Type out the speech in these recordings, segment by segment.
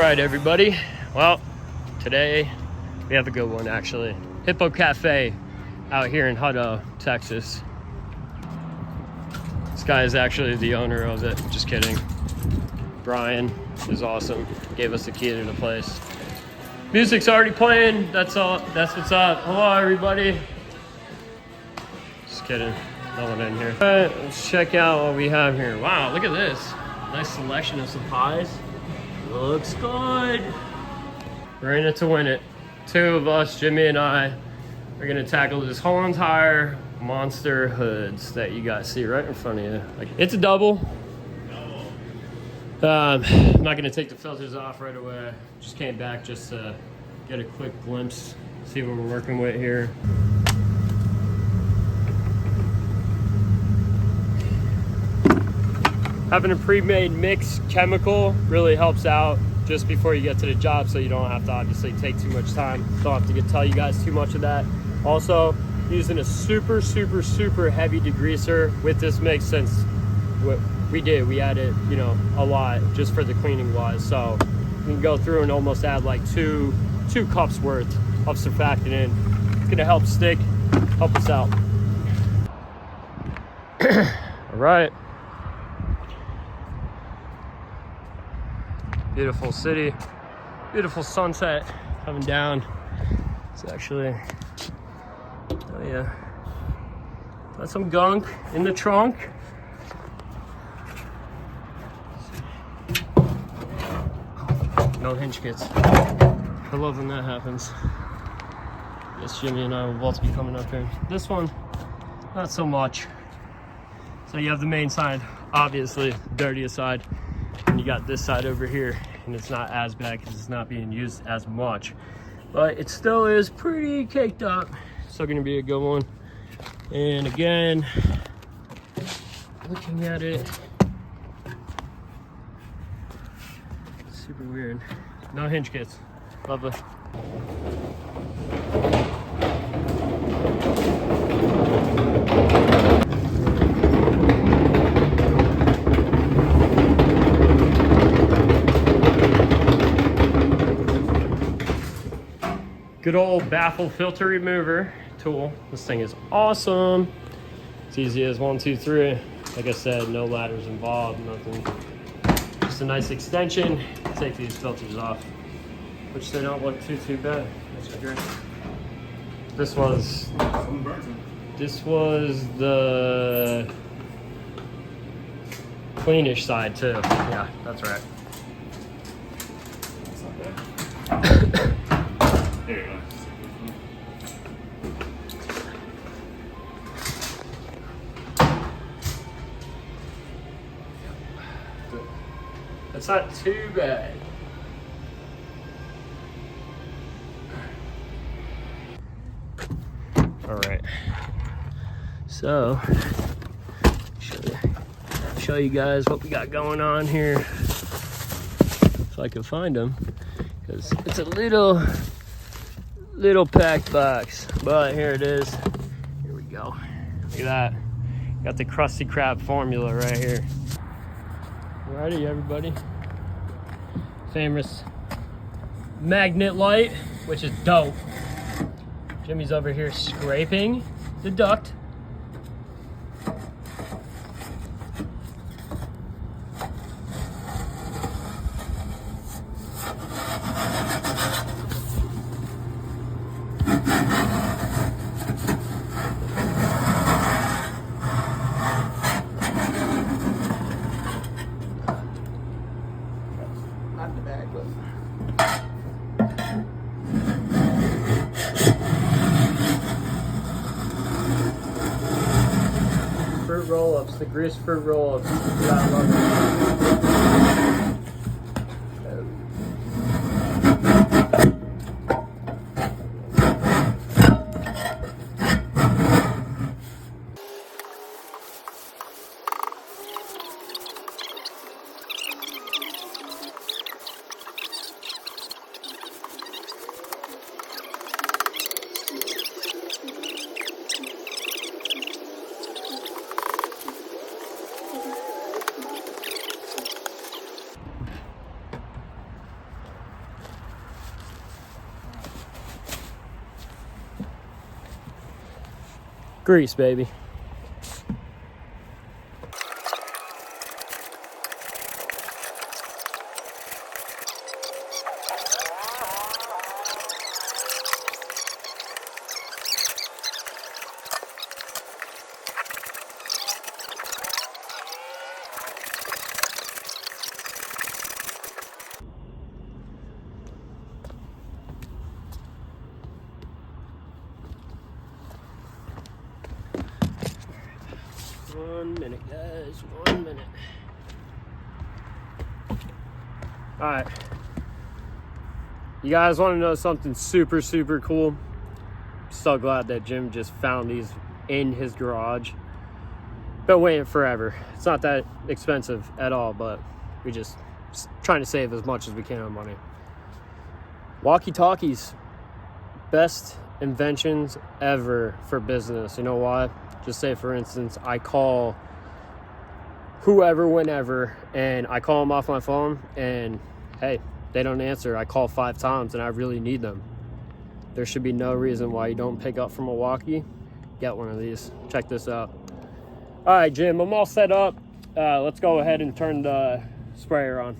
right, everybody. Well, today we have a good one, actually. Hippo Cafe out here in Hutto, Texas. This guy is actually the owner of it. Just kidding. Brian is awesome. Gave us the key to the place. Music's already playing. That's all. That's what's up. Hello, everybody. Just kidding. No one in here. All right, let's check out what we have here. Wow, look at this. Nice selection of supplies. Looks good. We're in it to win it. Two of us, Jimmy and I, are gonna tackle this whole entire monster hoods that you guys see right in front of you. Like, it's a double. I'm not gonna take the filters off right away. Just came back just to get a quick glimpse, see what we're working with here. Having a pre-made mix chemical really helps out just before you get to the job, so you don't have to obviously take too much time. Don't have to tell you guys too much of that. Also, using a super heavy degreaser with this mix, since what we added, you know, a lot just for the cleaning wise. So we can go through and almost add like two cups worth of surfactant in. It's gonna help stick, help us out. All right. Beautiful city, beautiful sunset coming down. It's actually, oh yeah, got some gunk in the trunk. No hinge kits. I love when that happens. Yes, Jimmy and I will both be coming up here. This one, not so much. So you have the main side, obviously, dirtiest side. And you got this side over here, and it's not as bad because it's not being used as much, but it still is pretty caked up. Still gonna be a good one. And again, looking at it, super weird. No hinge kits. Lovely. Good old baffle filter remover tool. This thing is awesome. It's easy as 1, 2, 3. Like I said, no ladders involved, nothing. Just a nice extension. Take these filters off, which they don't look too bad. That's great. This was the cleanish side too. Yeah, that's right. There you go. That's not too bad. All right. So, show you guys what we got going on here. If I can find them, because it's a little packed box, but here it is. Here we go. Look at that. Got the Krusty Krab formula right here. Alrighty, everybody. Famous magnet light, which is dope. Jimmy's over here scraping the duct. Not the bag, but Fruit roll-ups, the grease fruit roll-ups. Yeah, I love it. Grease, baby. One minute, guys. 1 minute. All right. You guys want to know something super, super cool? So glad that Jim just found these in his garage. Been waiting forever. It's not that expensive at all, but we just trying to save as much as we can on money. Walkie-talkies. Best inventions ever for business. You know why? Just say, for instance, I call whoever, whenever, and I call them off my phone, and hey, they don't answer. I call 5 times, and I really need them. There should be no reason why you don't pick up from a walkie. Get one of these. Check this out. All right, Jim, I'm all set up. Let's go ahead and turn the sprayer on.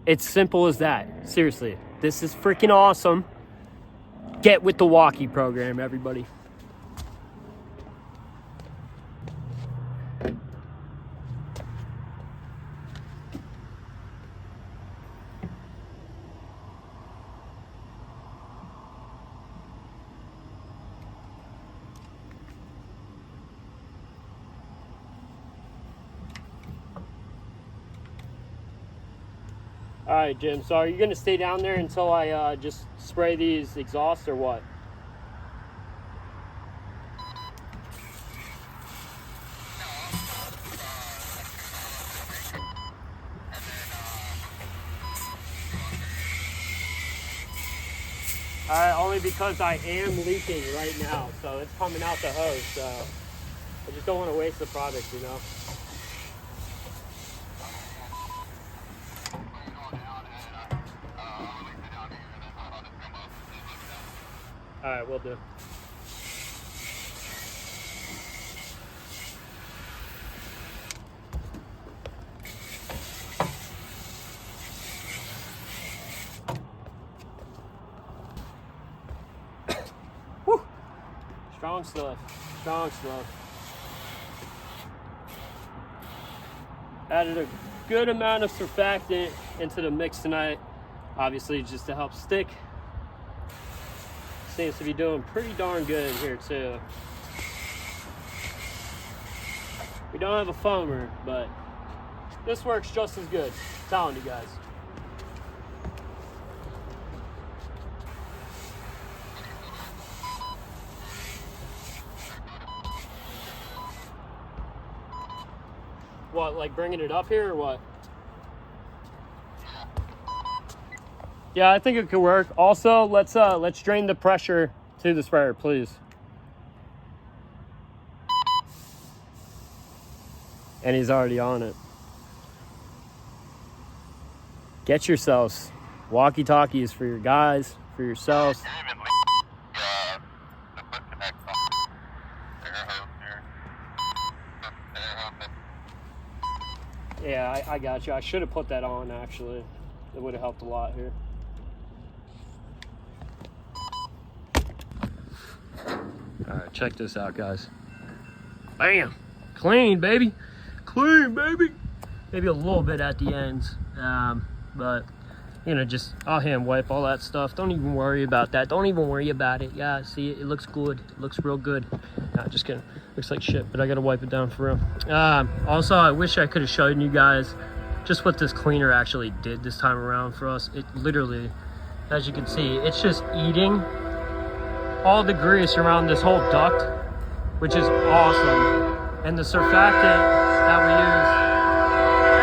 It's simple as that. Seriously, this is freaking awesome. Get with the walkie program, everybody. All right, Jim, so are you gonna stay down there until I just spray these exhausts or what? Only because I am leaking right now, so it's coming out the hose, so I just don't want to waste the product, you know? All right, will do. Whew. Strong stuff, strong stuff. Added a good amount of surfactant into the mix tonight, obviously just to help stick. Seems to be doing pretty darn good in here too. We don't have a foamer, but this works just as good. I'm telling you guys. What, like bringing it up here or what? Yeah, I think it could work. Also, let's drain the pressure to the sprayer, please. And he's already on it. Get yourselves walkie-talkies for your guys, for yourselves. Yeah, I got you. I should have put that on, actually. It would have helped a lot here. All right, check this out, guys. Bam! Clean, baby. Clean, baby. Maybe a little bit at the ends, but you know, just I'll hand wipe all that stuff. Don't even worry about that. Don't even worry about it. Yeah, see, it looks good. It looks real good. Nah, just kidding. Looks like shit, but I gotta wipe it down for real. Also, I wish I could have shown you guys just what this cleaner actually did this time around for us. It literally, as you can see, it's just eating all the grease around this whole duct, which is awesome. And the surfactant that we use.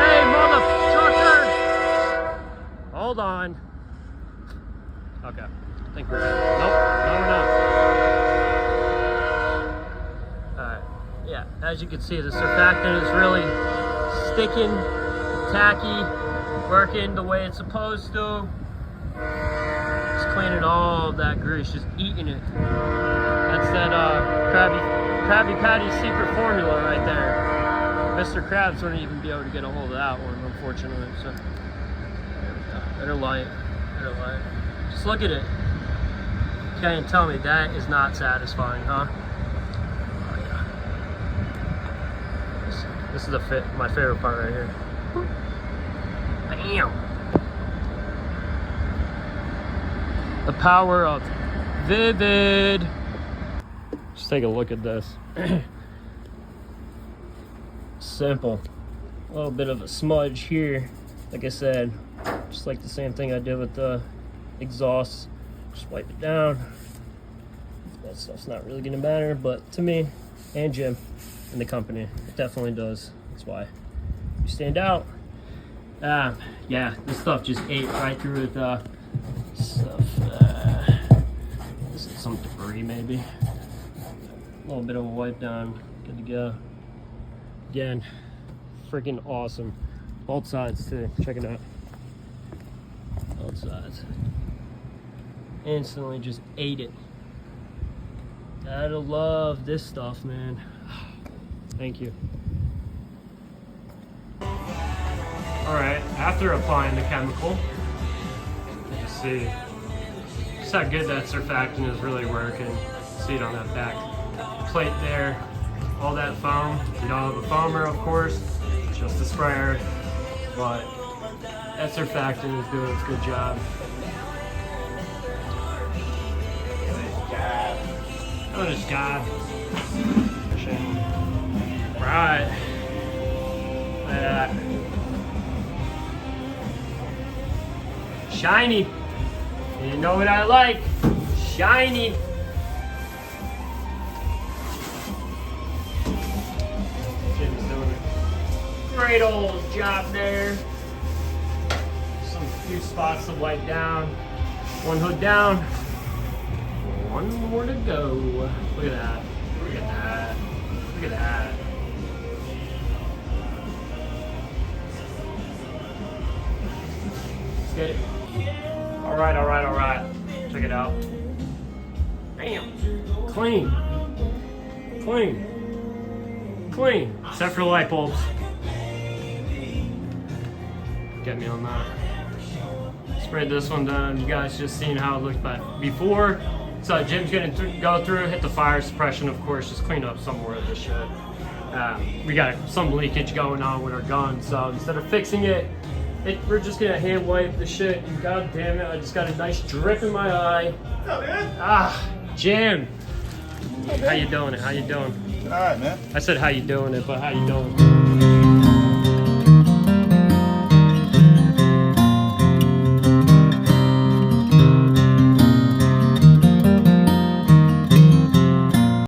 Hey, mother trucker! Hold on. Okay, I think we're good. Nope, no, we're not. All right, yeah, as you can see, the surfactant is really sticking, tacky, working the way it's supposed to. It's cleaning all of that grease, just eating it. That's that Krabby Patty secret formula right there. Mr. Krabs wouldn't even be able to get a hold of that one, unfortunately. So there we go. Better light. Better light. Just look at it. You can't even tell me that is not satisfying, huh? Oh yeah. This is my favorite part right here. Bam! The power of Vivid. Just take a look at this. Simple. A little bit of a smudge here. Like I said, just like the same thing I did with the exhaust. Just wipe it down. That stuff's not really gonna matter, but to me and Jim and the company, it definitely does. That's why you stand out. Yeah, this stuff just ate right through with stuff. This is some debris maybe. A little bit of a wipe down. Good to go. Again, freaking awesome. Both sides too. Check it out. Both sides. Instantly just ate it. Gotta love this stuff, man. Thank you. Alright, after applying the chemical, you can see just how good that surfactant is really working. See it on that back plate there. All that foam. We don't have a foamer, of course, just a sprayer, but that surfactant is doing its good job. Good job. Right. Look at that. Shiny. You know what I like? Shiny. Jim's doing a great old job there. Some few spots to wipe down. One hood down. One more to go. Look at that. Look at that. Look at that. Let's get it. Alright, alright, alright. Check it out. Bam. Clean. Clean. Clean. Except for the light bulbs. Get me on that. Sprayed this one down. You guys just seen how it looked before. So Jim's gonna go through, hit the fire suppression, of course, just clean up some more of this shit. We got some leakage going on with our gun, so instead of fixing it, we're just gonna hand wipe the shit. And god damn it, I just got a nice drip in my eye. What's up, man? Ah, Jim. How you doing it? How you doing? All right, man. I said how you doing it, but how you doing?